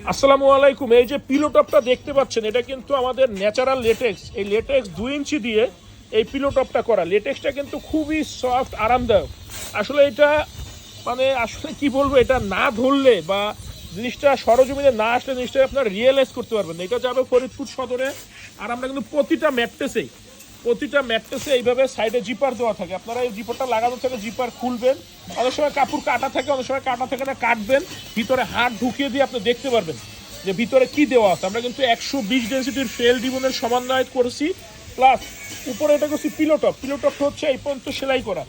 আসসালামু আলাইকুম। এই যে পিলো টপটা দেখতে পাচ্ছেন, এটা কিন্তু আমাদের ন্যাচারাল লেটেক্স। এই লেটেক্স 2 ইঞ্চি দিয়ে এই পিলো টপটা করা। লেটেক্সটা কিন্তু খুবই সফট, আরামদায়ক। আসলে এটা মানে আসলে কি বলবো, এটা না ধরলে বা জিনিসটা সরজমিনে না আসলে জিনিসটা আপনার রিয়েলাইজ করতে পারবেন না। এটা যাবে ফরিদপুর সদরে। আর আমরা কিন্তু প্রতিটা ম্যাট্রেসে এইভাবে সাইডে জিপার দেওয়া থাকে। আপনারা এই জিপারটা লাগানো থাকে, জিপার খুলবেন। অনেক সময় কাপড় কাটা থাকে, অনেক সময় কাটা থাকে না, কাটবেন, ভিতরে হাত ঢুকিয়ে দিয়ে আপনি দেখতে পারবেন যে ভিতরে কি দেওয়া আছে। আমরা কিন্তু 120 ডেন্সিটির ফেল রিবনের সমন্বয় করেছি, প্লাস উপরে এটা করছি পিলোটপ। পিলোটপটা হচ্ছে এই পর্যন্ত সেলাই করা।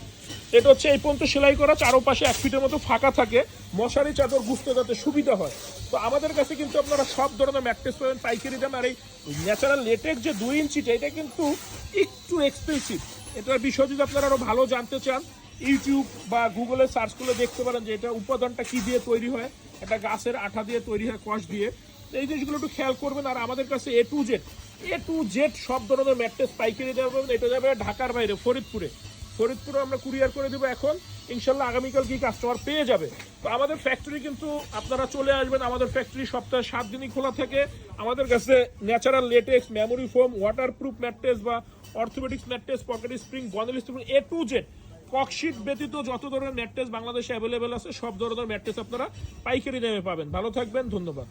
এটা হচ্ছে এই পর্যন্ত সেলাই করা, চারোপাশে 1 ফিটের মতো ফাঁকা থাকে, মশারি চাদর বুঝতে যাতে সুবিধা হয়। তো আমাদের কাছে কিন্তু আপনারা সব ধরনের ম্যাট্রেস পাবেন পাইকারি দাম। আর এই ন্যাচারাল লেটেক্স যে 2 ইঞ্চিটা, এটা কিন্তু একটু এক্সপেন্সিভ। এটার বিষয় যদি আপনারা আরও ভালো জানতে চান, ইউটিউব বা গুগলে সার্চ করলে দেখতে পারেন যে এটা উপাদানটা কী দিয়ে তৈরি হয়। এটা গাছের আঠা দিয়ে তৈরি হয়, কষ দিয়ে। এই জিনিসগুলো একটু খেয়াল করবেন। আর আমাদের কাছে এ টু জেড সব ধরনের ম্যাট্রেস পাইকারি দেওয়া পাবেন। এটা যাবে ঢাকার বাইরে, ফরিদপুরে আমরা কুরিয়ার করে দেবো এখন। ইনশাল্লাহ আগামীকাল কি কাস্টমার পেয়ে যাবে। তো আমাদের ফ্যাক্টরি কিন্তু আপনারা চলে আসবেন। আমাদের ফ্যাক্টরি সপ্তাহে 7 দিনই খোলা থাকে। আমাদের কাছে natural latex, memory foam, waterproof mattress বা অর্থোপেডিক্স ম্যাট্রেস, পকেট স্প্রিং, গনেল স্প্রিং, এ টু জেড ককশিট ব্যতীত যত ধরনের ম্যাট্রেস বাংলাদেশে অ্যাভেলেবেল আছে, সব ধরনের ম্যাট্রেস আপনারা পাইকারি দামে পাবেন। ভালো থাকবেন, ধন্যবাদ।